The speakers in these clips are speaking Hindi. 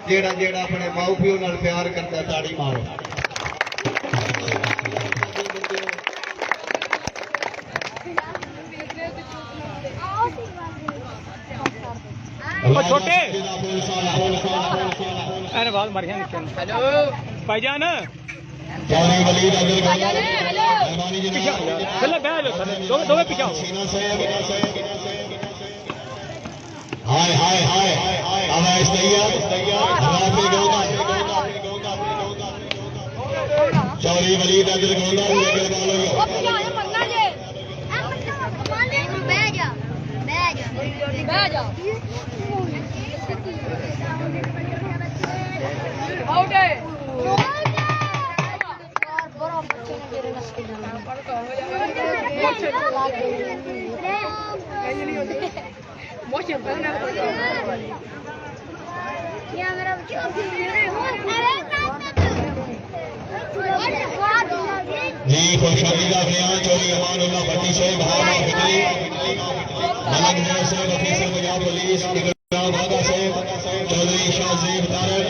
जेड़ा जेड़ा अपने माऊ प्यो नाल प्यार करता ताड़ी मारो। छोटे अरे बहुत बढ़िया निकल। हेलो भाईजान दो पीछा हाय हाय हाय आवाज चौरी वलीद अब्दुल गोंदा जी खुशहाली का बयान चौधरी अमानुल्लाह भट्टी साहब हावा फिक्री मलक नूर साहब ऑफिसर पंजाब पुलिस इकराम वागा साहब Chaudhary Shahzeb Tariq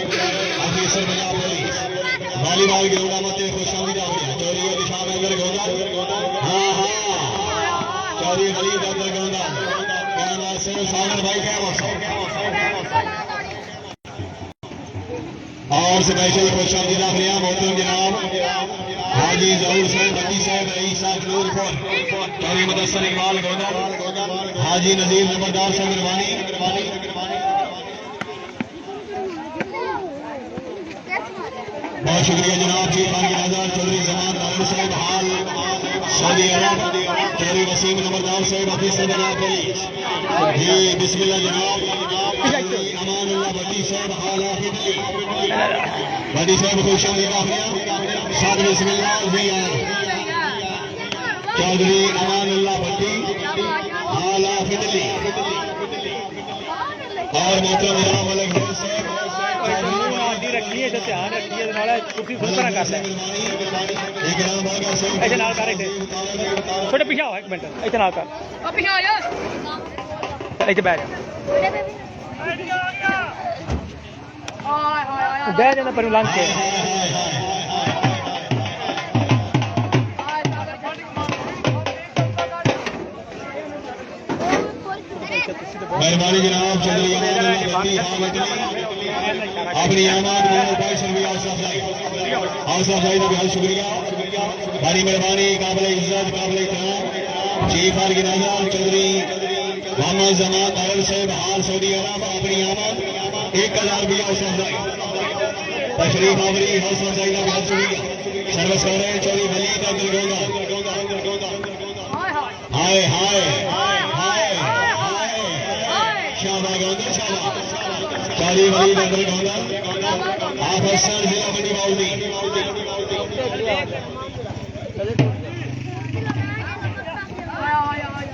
officer Punjab police volleyball ground मते खुशहाली का बयान चौधरी निशान अंदर गोंदा हां हां चौधरी वलीद अंदर गोंदा क्या नाम से सागर भाई क्या मौसम और स्पेशल खुशहाली का बयान मोहतरम जनाब हाजी जहूर साहब भट्टी साहब रईस साहब नूरपुर चौधरी मुदस्सर इकबाल गोंदा हाजी नजीर नंबरदार साहब मेहरबानी बहुत शुक्रिया जनाब जी खान चौधरी जमान नारायण साहब हाल सऊदी अरब चौधरी वसीम नंबरदार साहब ऑफिसर पंजाब पुलिस जी बिस्मिल्लाह जनाब अमानुल्लाह भट्टी साहब हाल भट्टी साहब खुशहाली का साथ बिस्मिल्लाह चौधरी अमानुल्लाह भट्टी हाला फिदली और मोहतरम जनाब मलक नूर साहब रखिए जो ध्यान रखिए नाला कुर्सी सुन कर कर ले ऐसे नाल कर थोड़े पीछे आओ एक मिनट ऐसे नाल कर पीछे आ यार ऐसे बैठ बैठ जाना पर लंघ के मेहरबानी जनाब चौधरी अपनी आमद हौसला अफजाई का बहुत शुक्रिया बड़ी मेहरबानी काबिल इज्जत काबिल एहतराम चीफ ऑर्गेनाइजर चौधरी मोहम्मद जमान तारल साहब हाल सऊदी अरब अपनी आमद 1000 रुपया हौसला अफजाई तशरीफ आवरी हौसला अफजाई का बहुत शुक्रिया सर्विस कर रहे हैं चौधरी वलीद अब्दुल गोंदा हाय हाय शाबाश गोंदा शाबाश चौधरी वलीद अब्दुल गोंदा ऑफिसर जिला मंडी बाउदी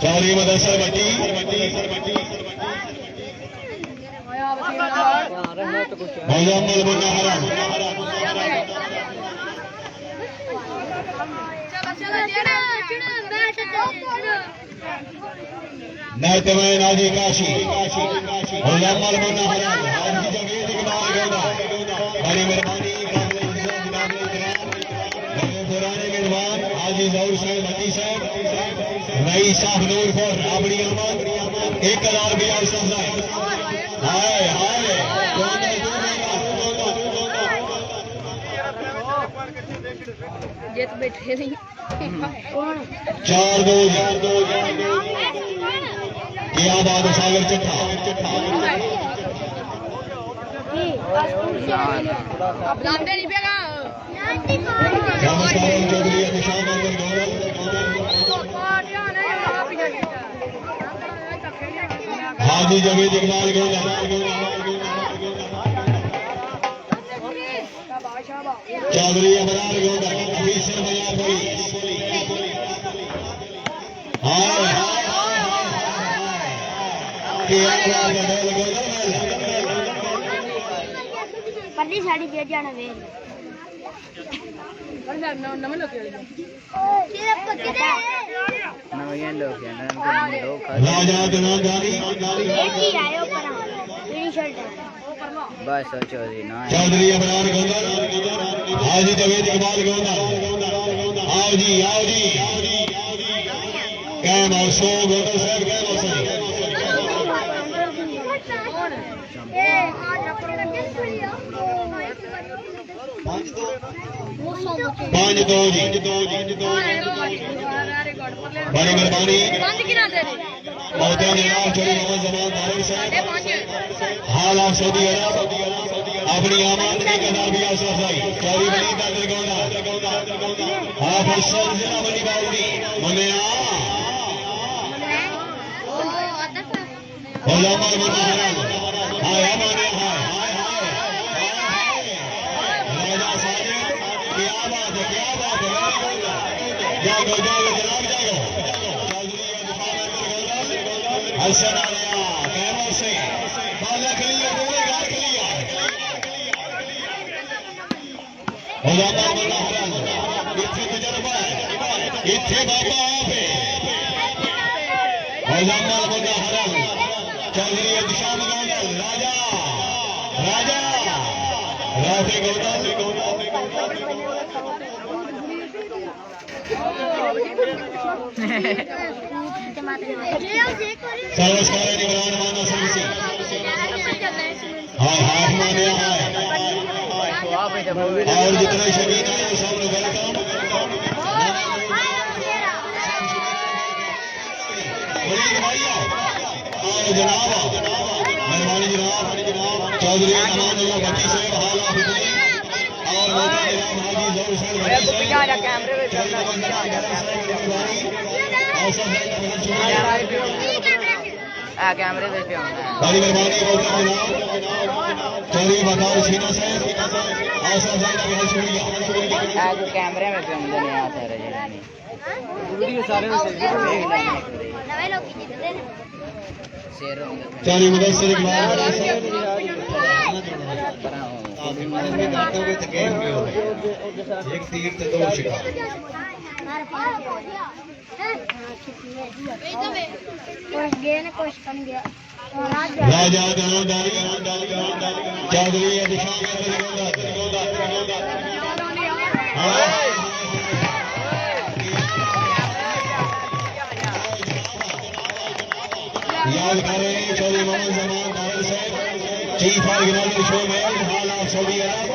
चौधरी मुदस्सर भट्टी मुजम्मल मुन्ना हराम नहतमे नाजी काशी मुजम्मल मुन्ना हराम हाजी जमील इकबाल गोंदा बड़ी मेहरबानी पुराने मेहमान हाजी जहूर साहब भट्टी साहब रईस साहब नूरपुर अपनी आमद 1000 रुपया हौसला हाय हाय जेत बैठे नहीं 4-2 क्या बात है सागर चिट्ठा लांदे नहीं पेगा चौधरी निशान अंदर गौरव हाजी जमील इकबाल गोंदा चौधरी अमरान गोंदा ऑफिसर पंजाब पुलिस हाय पल्ली साड़ी दे जाना वे नवे लोग राजा दिनांगानी एक ही आयो पर ग्रीन शर्ट है बस सोचो जी ना चौधरी इमरान गोंदल हाजी जवेद इकबाल गोंदल आओ जी कैम औसो गोंदल साहब कैम औसो पांच दो जी बड़ी मेहरबानी मोहतरम जनाब चौधरी मोहम्मद जमान तारिक साहब हाल ऑफ सऊदी अरब अपनी आमदनी के नामी अफजाई चौधरी वली कादिर गोंदा आप हसन जिला बनी बाउदी मुनिया उलमा मुन्ना हराम हाय हमारे हाय राजा साजिद क्या बात है जागो जनाब जागो हसन आलिया कैमर से बाला खलिया बोलेगा खलिया उलमा मुन्ना हराम इत्थे तजर्बा है इत्थे बाबा आप है उलमा मुन्ना हराम चौधरी दिशाम गोंदल राजा राधे गोंदल सर्वस्कार इमरान माना सर्विसी हाय हाथ माने हाय और जितने शकीन हैं सब लोग वेलकम और जनाब मेहरबानी जनाब चौधरी अमानुल्लाह भट्टी साहब हाल ऑफ हुसैन और मोहतरम जनाब हाजी जौहर हुसैन भट्टी साहब कैमरे में कैमरे में बड़ी मेहरबानी मोहतरम जनाब चौधरी बकार सीना साहब आसफ साहब का बहुत शुक्रिया कैमरे में वीडियो सारे चौधरी मुदस्सिर इकबाल एक तीर से दो शिकार राजा चौधरी याद करें चौधरी मोहम्मद जमान तारिक साहब चीफ ऑर्गेनाइजर शो में हाल ऑफ सऊदी अरब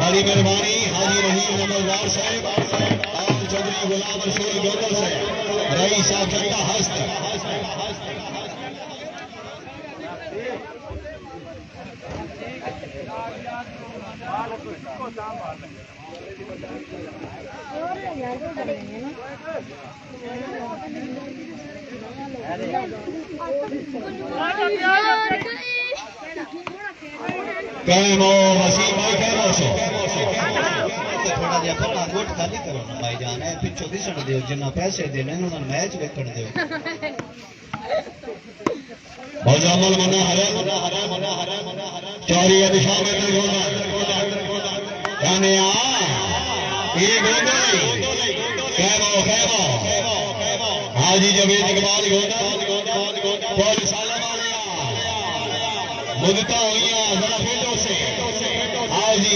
बड़ी मेहरबानी हाजी रहीम नमलदार साहब और चौधरी गुलाम रसूल गोंदल साहब रईस आखिर का हस्त कैमो वसीम भाई कैमो से थोड़ा जिहा परा गोट खाली करो ना भाई जान है पिछो दिसण दियो जिन्ना पैसे देने उन्होंने मैच देखण दियो मोजामल मना हरे चौरी दिशा में गोंदा यानी आ ये गोंदा कैमो हाजी जवेद इकबाल गोंदा बोल सालम आलिया मुदता हुईया जरा फेटो से आओ जी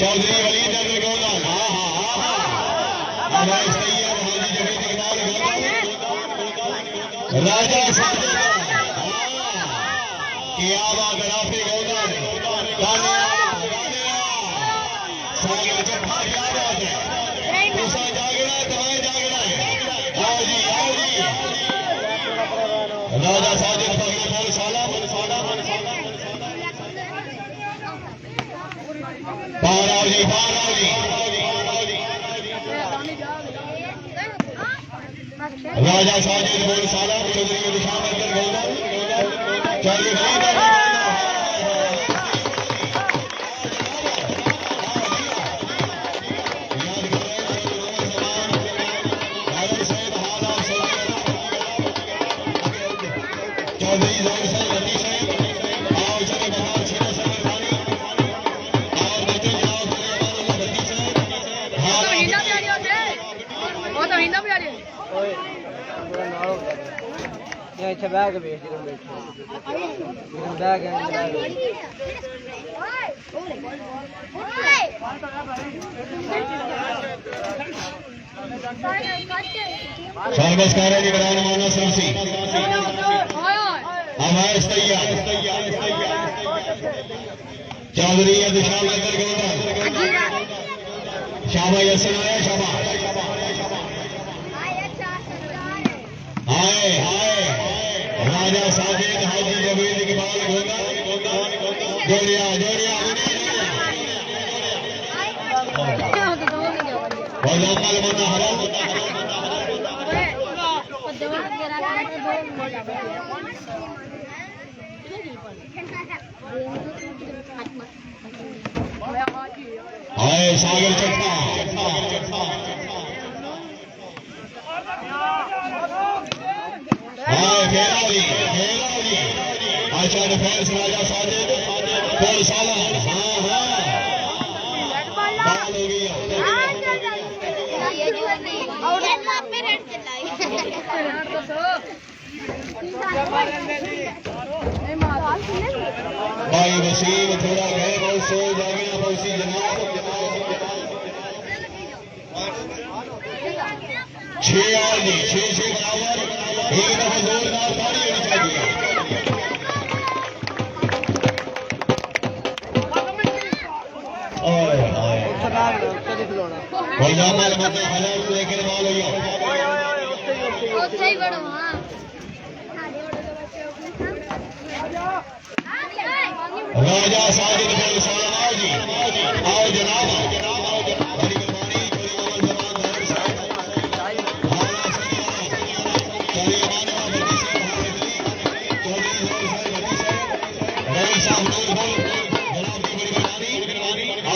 चौधरी वली दर्द गोंदा हाजी जवेद इकबाल गोंदा राजा साजिद क्या बात गराफी गोंदा सागे जट्ठा क्या बात है दूसरा जागना तुम्हें जागना है आओ जी राजा साजिद फजल बोल साला बाराव जी राजा साजिद बोल साला चौधरी दिशा में गोंदा चौधरी बैग बेच बैग सर्वस्कार माना सरसी हमारे चौधरी दिशा शाबा यसन आया शाबा हाय हाय राजा साजिद हाजी जमील इकबाल जोड़िया जोड़िया हाय सागर चट्टा हाय फेरावली अच्छा डिफेंस राजा साजिद फुल साला हाँ हाँ हो गया भाई वसीम थोड़ा गए बहुत सो जाएंगे पड़ोसी जनाब 6 और नहीं 6 बराबर एक दफा जोरदार ताली होनी चाहिए लेकिन माल राजा साजिद आओ जी आओ जनाब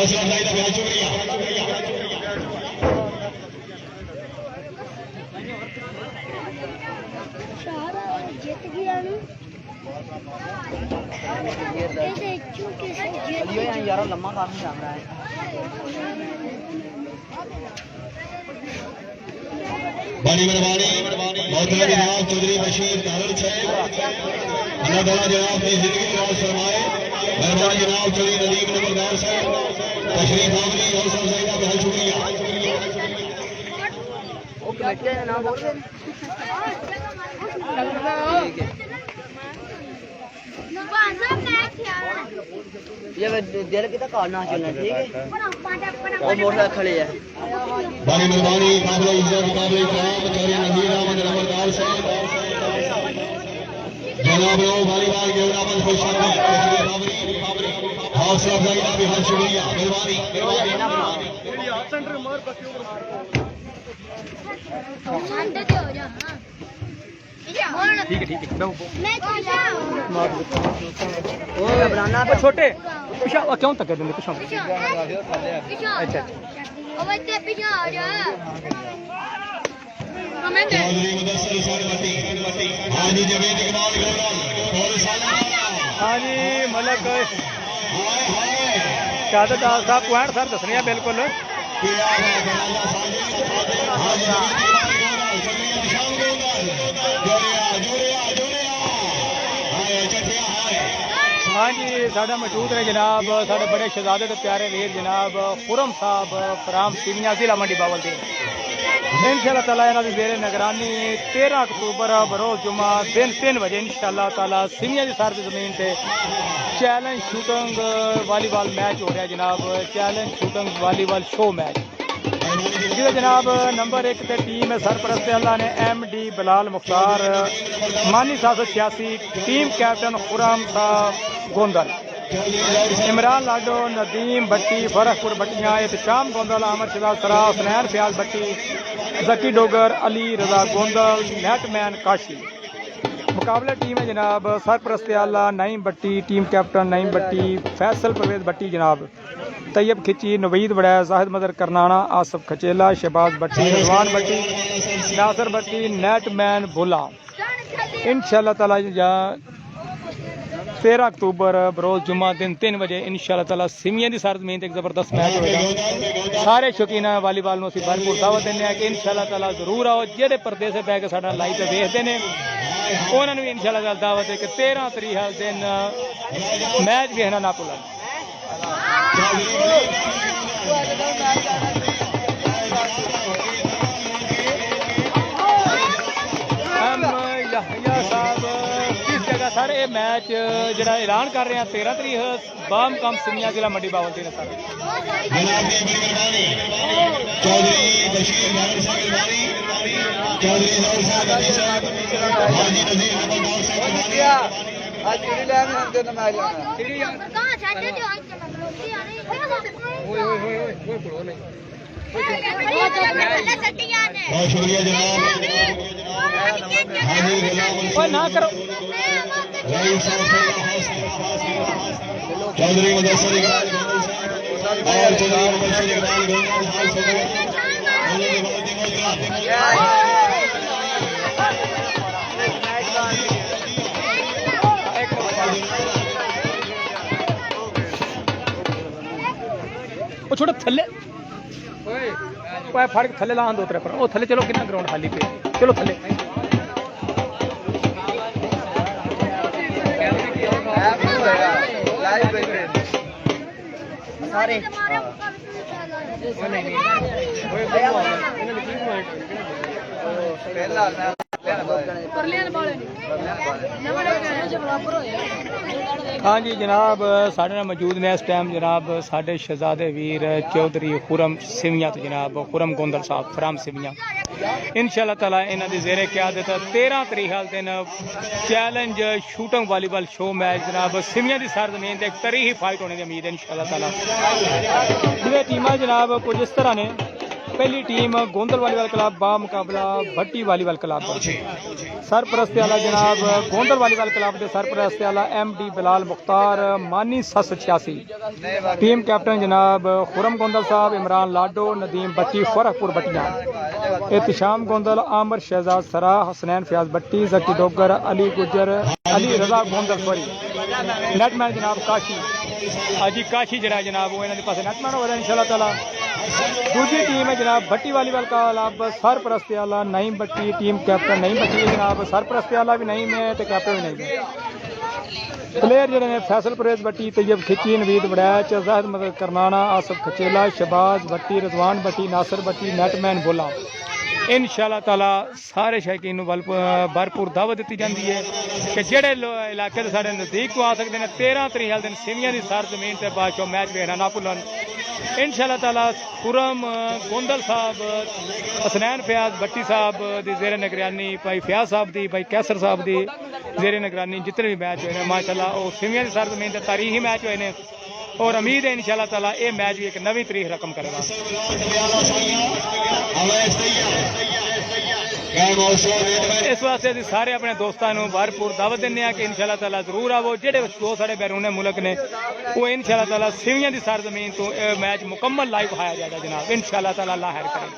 बड़ी मेहरबानी शुक्रिया जीत गया यार लम्मा काफी चल रहा है बड़ी मेहरबानी मोहतरम जनाब चौधरी बशीर दारुल साहब अल्लाह ताला जनाब की जिंदगी दराज फरमाए मेहरबानी जनाब चौधरी नदीम नंबरदार साहब तशरीफ आमदी और सब साहिबा बहुत शुक्रिया ये दिल की तो काटना चलना ठीक है और मोटर खड़े है बड़ी मेहरबानी काबिल इज्जत काबिल इकराम चौधरी नजीर अहमद नंबरदार साहब जनाब लो वालीबाल के अहमद खुशामी हौसला अफजाई का भी बहुत शुक्रिया मेहरबानी ठीक है बनाना छोटे पिछा क्यों तक देंगे पिछा अच्छा चौधरी मुदस्सिर सरमती हाजी जवेद इकबाल गौरव हाँ जी मलक शादत साहब पॉइंट सर दसने बिल्कुल हाँ जी साढ़े मौजूद ने जनाब साढ़े बड़े शहजादे तो प्यारे वीर जनाब खुरम साहब फराम सीमिया जिला मंडी बावलदीन इंशाअल्लाह ताला इन्हां दी ज़ेरे निगरानी 13 अक्तूबर बरोज़ जुमा दिन 3 बजे इंशाअल्लाह ताला सीमिया दी सारी ज़मीन ते चैलेंज शूटिंग वालीबॉल मैच हो रहा है जनाब challenge shooting volleyball show match जिसे जनाब नंबर 1 ते टीम है सरपरस्त अल्लाह ने MD बिलाल मुख्तार मानी 786 टीम कैप्टन खुराम साहब गोंदल इमरान लाडो नदीम भट्टी फरहपुर भट्टियाँ एहतशाम गोंदल अमर शिदा सरा सुनैन फयाज भट्टी जकी डोगर अली रजा गोंदल नेटमैन काशी मुकाबला टीम है जनाब सरपरस्त आला नईम भट्टी टीम कैप्टन नईम भट्टी फैसल परवेज भट्टी जनाब तैयब खिची नवीद बड़ैस जाहिद मदर करनाना आसफ खचेला शहबाज भट्टी रिजवान भट्टी नासर भट्टी नेटमैन भोला इंशाअल्लाह ताला 13 अक्तूबर बरोज जुमा दिन 3 बजे इंशाअल्लाह ताला सीमिया की सारी जमीन एक जबरदस्त मैच होगा सारे शौकीन वालीबॉल में भरपूर दावत देने कि इंशाअल्लाह ताला जरूर आओ जेडे परदे से बह के साडा लाइव पे देखते हैं उन्होंने भी इंशाल्लाह दावत है कि 13 तरीक है दिन मैच भी है ना भूलन। सर ये मैच जरा ऐलान कर रहे हैं 13 तरीक बाम कम सिमिया जिला मंडी बावलदी ने सर बहुत शुक्रिया जनाब। ना करो चौधरी मुदस्सिर इकबाल और चौधरी मुदस्सिर इकबाल वो छोटा थल्ले फड़ के थल्ले लान 2-3 पर वो थल्ले चलो कितना ग्राउंड खाली पे चलो थल्ले सारे हाँ जी जनाब साढ़े नाल मौजूद ने इस टाइम जनाब साढ़े शहजादे वीर चौधरी खुरम सिवियां तो जनाब खुरम गोंदल साहब फराम सिवियां इंशाअल्लाह ताला इन्हां दी ज़ेरे क़यादत 13 तरीक दिन challenge shooting volleyball show match जनाब सिवियां दी सरजमीन ते एक तरीही फाइट होने की उम्मीद है इंशाअल्लाह ताला। जिवें टीमां जनाब कुछ इस तरह ने पहली टीम गोंदल वॉलीबॉल क्लब बा मुकाबला भट्टी वॉलीबॉल क्लब सरपरस्ती आला जनाब गोंदल वॉलीबॉल क्लब के सरपरस्ती आला MD बिलाल मुख्तार मानी 786 टीम कैप्टन जनाब खुरम गोंदल साहब इमरान लाडो नदीम बट्टी फरहपुर बट्टियां एहतशाम गोंदल आमर शहजाद सरा हसनैन फयाज बट्टी जकी डोगर अली गुजर अली रजा गोंदल सॉरी नेटमैन जनाब काशी अजी काशी जरा जनाब वो इन्होंने पास नेटमैन होगा इंशाअल्लाह ताला। दूसरी टीम है जनाब भट्टी वॉलीबॉल का क्लब सरपरस्ती आला नईम भट्टी टीम कैप्टन नईम भट्टी है जनाब सरपरस्ती आला भी नईम है तो कैप्टन भी नईम है। प्लेयर जोड़े ने फैसल परेज भट्टी तैयब खिची नवीद वड़ैच जहद मदद करनाना आसफ खचेला शबाज भट्टी रजवान भट्टी नासिर भट्टी नेटमैन बोला इंशाअल्लाह ताला सारे शौकीन भरपूर दावत दी जाती है कि जेड़े इलाके साढ़े नज़दीक को आ सकते हैं 13 तरीक दिन सिवियां की सर जमीन से बादशाह मैच वेखना ना भुलन इंशाअल्लाह ताला। खुरम गोंदल साहब हसनैन फयाज भट्टी साहब की ज़ेरे निगरानी भाई फयाज साहब की भाई कैसर साहब की ज़ेरे निगरानी जितने भी मैच हुए हैं माशाअल्लाह वो सिवियां की सर जमीन से तारीखी मैच हुए हैं और उम्मीद है इंशाअल्लाह ताला ये मैच भी एक नवी तारीख रकम करेगा। इस वास्ते अभी सारे अपने दोस्तों को भरपूर दावत देने कि इंशाअल्लाह ताला जरूर आवो जेडे दो साढ़े बैरूने मुल्क ने वो इंशाअल्लाह ताला सिवियां की सर जमीन तो मैच मुकम्मल लाइव खाया जाएगा जनाब इंशाअल्लाह ताला अल्लाह खैर करे।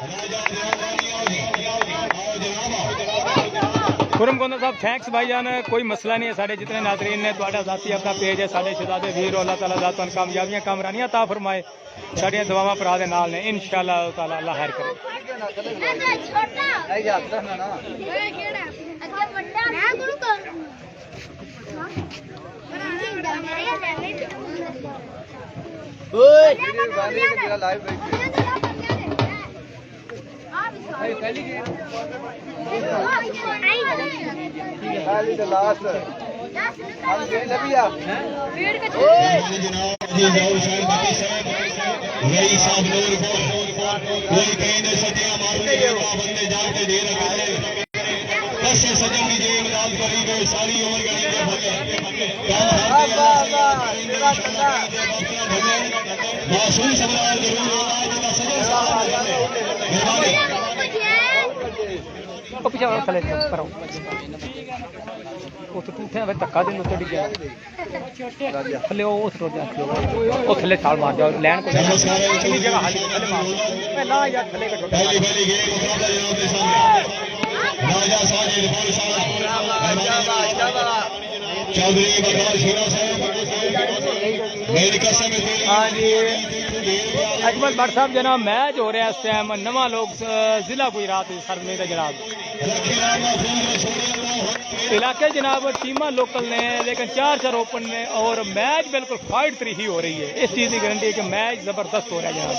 खुरम गोंदल साहब थैंक्स भाईजान कोई मसला नहीं है साढ़े जितने नाजरीन ने तुहाडा जाती अपना पेज है साढ़े शहजादे वीर अल्लाह ताला ज़ातान कामयाबियां कामरानियां अता फरमाए साड़ियां दुआवां भरा दे नाल ने इंशाअल्लाह ताला अल्लाह खैर करे। सारी पीछे थले करो उठे धक्का दिन उत्ते डिगे थले थले छाल मार जाओ लैन को जगह हाली थले मार ना यार थले का मेरी कसम है तेरी हाँ जी अजमल भट्ट साहब जनाब मैच हो रहा है इस टाइम नवा लोग जिला गुजरात सरजमीन है जनाब इलाके जनाब टीमां लोकल ने लेकिन 4-4 ओपन ने और मैच बिल्कुल फाइट तरी ही हो रही है। इस चीज़ की गारंटी है कि मैच ज़बरदस्त हो रहा है जनाब।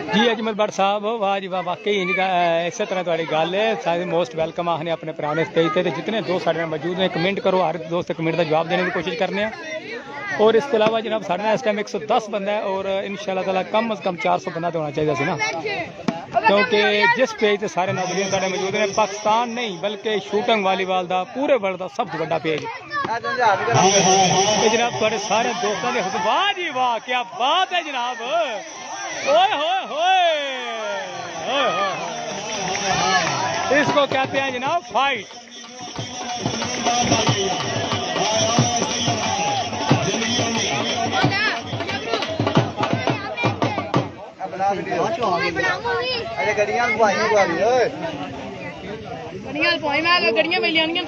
जी अजमल भट्ट साहब वाह जी वाह वाकई इस तरह थोड़ी गल है सारे मोस्ट वेलकम आखने अपने भरा ने स्टेज पर जितने दोस्त साढ़े मौजूद ने कमेंट करो हर दोस्त कमेंट का जवाब देने की कोशिश करने और इसके अलावा जनाब साढ़े इस टाइम 110 बंदा है और इंशाल्लाह ताला कम अज़ कम 400 बंदा तो होना चाहिए सी ना क्योंकि जिस पेज से सारे नाज़रीन साढ़े मौजूद हैं पाकिस्तान नहीं बल्कि शूटिंग वॉलीबॉल का पूरे वर्ल्ड का सबसे बड़ा पेज जनाब थोड़े सारे दोस्तों के वाह जी वाह क्या बात है जनाब ओए होए होए इसको कहते हैं जनाब फाइट। गड्डियां मिल जानियां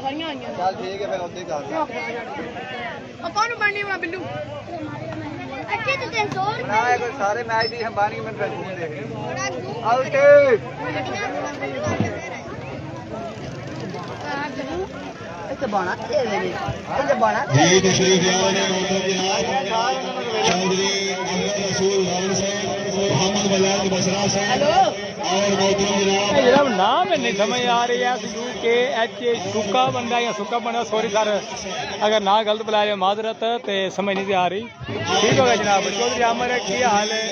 सारियां चल ठीक है फिर उधर कर कौन बननी है बिल्लू अच्छे तो 300 बनाया कोई सारे मैच दी अंबानी में फिर घूम देख आउट इसे बना दे देने इसे बना जी तशरीफ लाने जनाब चौधरी अहमद रसूल लालन साहब मोहम्मद बलाल बसरा साहब और मोहतरम जनाब नाम नहीं समझ आ रही है के एच सुक्का बंदा या सुक्का बंदा सॉरी सर अगर ना गलत बुलाया माजरत तो समझ नहीं आ रही ठीक होगा जनाब। चौधरी आमर की हाल है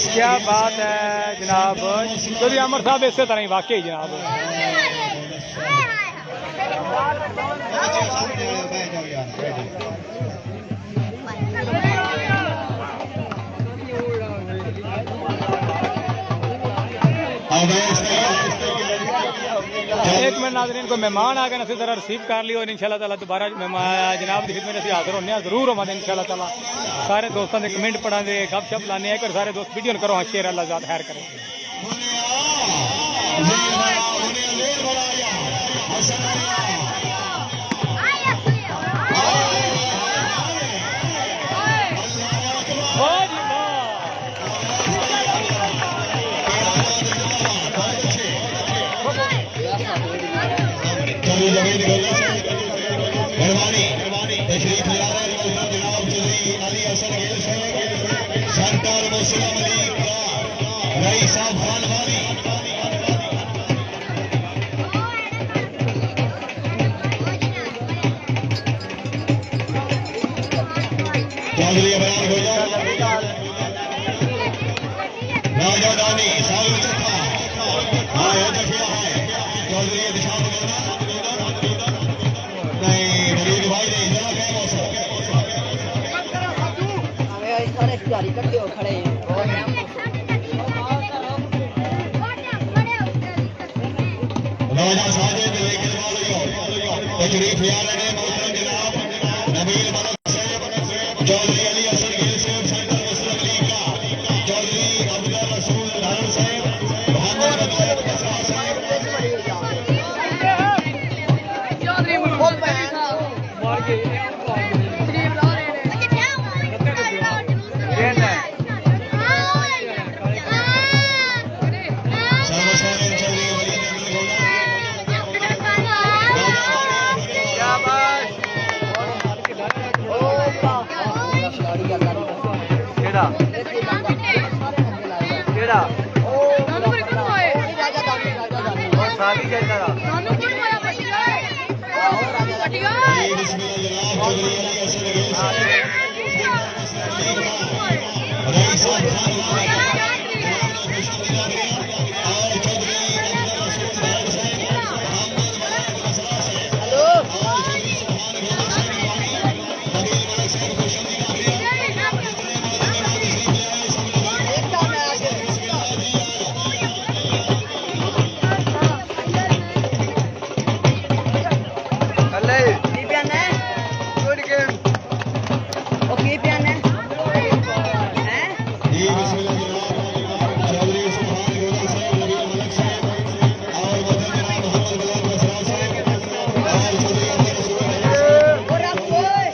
क्या बात है जनाब चौधरी आमर साहब इस तरह ही वाकई जनाब एक मिनट नाज़रीन को मेहमान आ गए ना जरा रिसीव कर लियो और इंशाल्लाह ताला दोबारा जनाब की खिदमत से हाजिर होने जरूर होवे इंशाल्लाह ताला सारे दोस्तों के कमेंट पढ़ा दे गपशप लाने एक सारे दोस्त वीडियो करो हाँ शेयर अल्लाह ज़ात खैर करे। मेहरबानी तशरीफ ले आ रहे हैं जनाब चौधरी अली हसन गेल साहब सरदार मुसलम अली रई साहब खानवानी चौधरी बयान हो जाए राजादानी साहब चक्का हाँ ये देखिए चौधरी दिशा सारे खिलाड़ी इकट्ठे हो खड़े हैं राजा साजिद तशरीफ ले आ रहे हैं मोहतरम जनाब नबील मलक साहब चौधरी अली हसन गेल साहब सेंटर मुस्लिम लीग का चौधरी अब्दुल रसूल लालन साहब मोहम्मद बलाल बसरा साहब चौधरी मुहम्मद साहब मार के ਥੱਲੇ ਕੀ ਪਿਆਨਾ ਹੈ? ਗੁੱਡ ਗੇਮ ਉਹ ਕੀ ਪਿਆਨਾ ਹੈ? ਹੈਂ? जी बिस्मिल्लाह जनाब चौधरी सुभान गोदल साहब नबील मलक साहब और मदन जनाब मोहम्मद गुलाम बसरा साहब और चौधरी अब्दुल रसूल ਉਹ ਰੱਖ ਓਏ।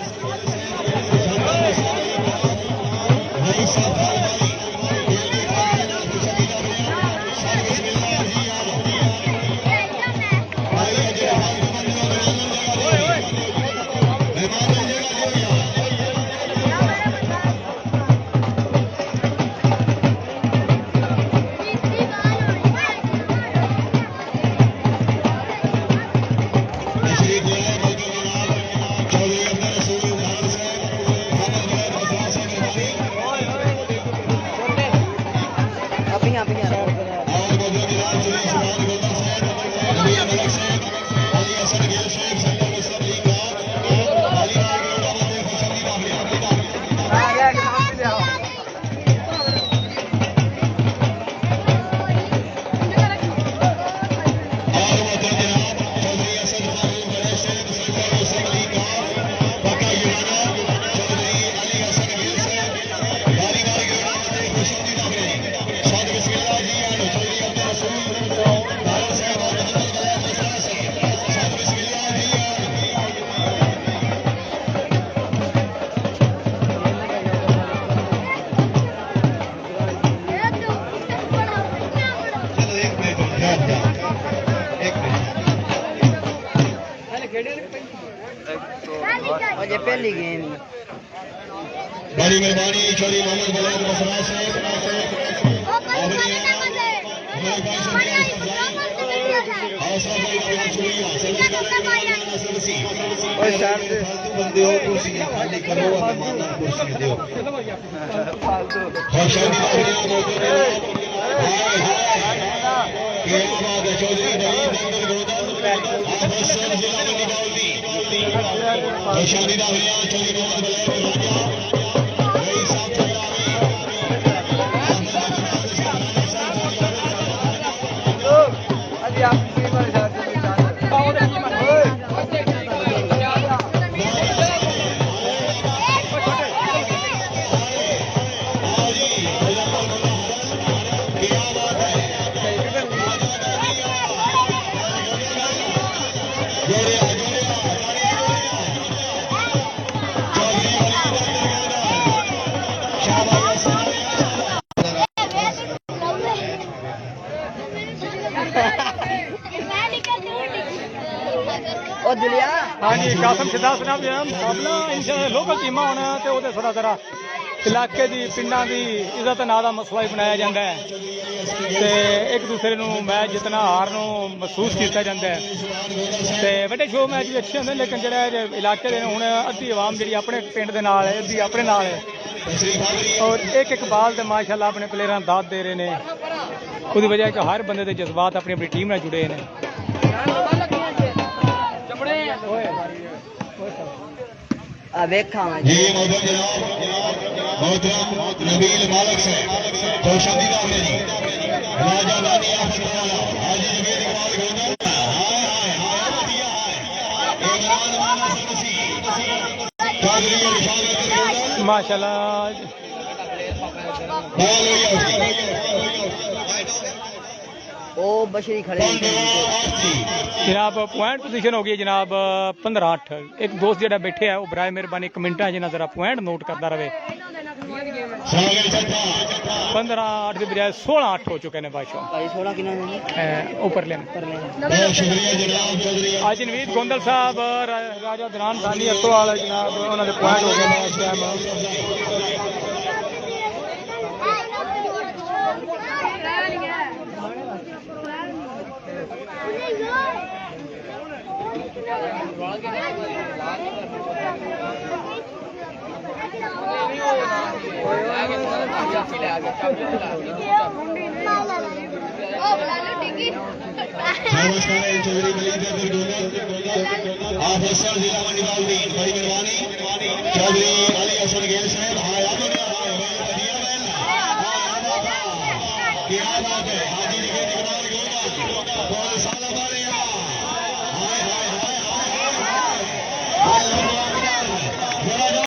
भाई साहब तशरीफ ले आए मौजूद जनाब चौधरी अब्दुल रसूल खान साहब मोहम्मद गुलाम बसरा साहब ਆਪੀਆਂ ਆਪੀਆਂ और मौजूद जनाब चौधरी सुभान गोदल साहब नबील मलक साहब अली हसन गिल साहब संदर मुस्लिम लीग अली नाग हमारे खुशमदीद ਆ ਗਿਆ ਕਿ ਨਾਮ ਤੇ ਲਿਆਓ और मौजूद जनाब चौधरी असद फारूक बड़े साहब संदर मुस्लिम लीग पक्का युवाना चौधरी अली हसन गिल साहब बारी बारी गिरना खुशमदीद साद बिस्मिल्लाह जी और चौधरी अब्दुल रसूल दारा साहब और मोहम्मद गुलाम बसरा साहब साद बिस्मिल्लाह जी चलो एक मिनट एक मिनट ਉਹ ਜੇ ਪਹਿਲੀ ਗੇਮ बड़ी मेहरबानी चौधरी मोहम्मद गुलाम बसरा साहब हमारे भाई साहब हौसला भाई का शुक्रिया ਓਏ ਸ਼ਾਰ ਦੇ फालतू बंदे हो कुर्सियां खाली करो और मेहमानां कुर्सियां दो ਫਾਲਤੂ और शादी का मौजूद है हाय हाय क्या बात है चौधरी नवीन मंगल गोदल आप हसन जिला में निकालती और शादी का चौधरी मोहम्मद गुलाम राजा रईस साहब ਅਜੀ ਆਪ ਕੀ ਵਾਲੇ ਸ਼ਾਰ ਦੇ ਓਏ ਉਹ ਦੁਲਿਆ ਹਾਂਜੀ ਕਾਸਮ ਸਿੱਧਾ ਸਨਾਬ ਜਿਹੜਾ ਮੁਕਾਬਲਾ ਇਨਸ਼ਾਅੱਲਾ ਲੋਕਲ ਟੀਮਾਂ ਹੋਣਾ ਤੇ ਉਹਦੇ ਥੋੜਾ ਜ਼ਰਾ ਇਲਾਕੇ ਦੀ ਪਿੰਡਾਂ ਦੀ ਇੱਜ਼ਤ ਨਾਂ ਦਾ ਮਸਲਾ ਹੀ ਬਣਾਇਆ ਜਾਂਦਾ ਹੈ ਤੇ ਇੱਕ ਦੂਸਰੇ ਨੂੰ ਮੈਚ ਜਿੱਤਣਾ ਹਾਰ ਨੂੰ ਮਹਿਸੂਸ ਕੀਤਾ ਜਾਂਦਾ ਹੈ ਤੇ ਵੱਡੇ ਸ਼ੋਅ ਮੈਚ ਵੀ ਅੱਛੇ ਹੁੰਦੇ ਲੇਕਿਨ ਜਿਹੜਾ ਇਹ ਇਲਾਕੇ ਦੇ ਹੁਣ ਅੱਧੀ ਆਵਾਮ ਜਿਹੜੀ ਆਪਣੇ ਪਿੰਡ ਦੇ ਨਾਲ ਹੈ ਅੱਧੀ ਆਪਣੇ ਨਾਲ ਹੈ ਔਰ ਇੱਕ ਇੱਕ ਬਾਲ ਤੇ ਮਾਸ਼ਾਅੱਲਾ ਆਪਣੇ ਪਲੇਅਰਾਂ ਨੂੰ ਦਾਤ ਦੇ ਰਹੇ ਨੇ ਉਹਦੀ ਵਜ੍ਹਾ ਕਿ ਹਰ ਬੰਦੇ ਦੇ ਜਜ਼ਬਾਤ ਆਪਣੀ ਆਪਣੀ ਟੀਮ ਨਾਲ ਜੁੜੇ ਨੇ ਆ ਵੇਖਾਂ ਮੈਂ जी मौजूद जनाब मोहतरम नबील मालिक से तौशीदा है जी राजा दानी आफत वाला हाजी जमीर इकबाल गोदल हाय हाय हाय दिया है इमरान माना सरसी चौधरी इरशाद गोदल माशाल्लाह बॉल हुई है उसकी ਉਹ ਬਸ਼ਰੀ ਖੜੇ ਨੇ। 15-8 जनाब पॉइंट पोजीशन हो गई जनाब 15-8 एक दोस्त जेड़ा बैठे है वो बराए मेहरबानी कमेंटा जना जरा पॉइंट नोट करता रहे सागर जट्टा 15-8 के बजाय 16-8 हो चुके हैं बादशाह ਭਾਈ 16 ਕਿੰਨਾ ਨੇ ऊपर लेन बहुत शुक्रिया जनाब चौधरी आज नवीद गोंदल साहब राजा दरान सानी अतोवाल जनाब उन्होंने पॉइंट हो गए हैं इस टाइम नमस्कार चौधरी मलिक ऑफिसर जिला मंडी बाउद्दीन बड़ी मेहरबानी चौधरी अली हसन गेल साहब क्या बात है हाजी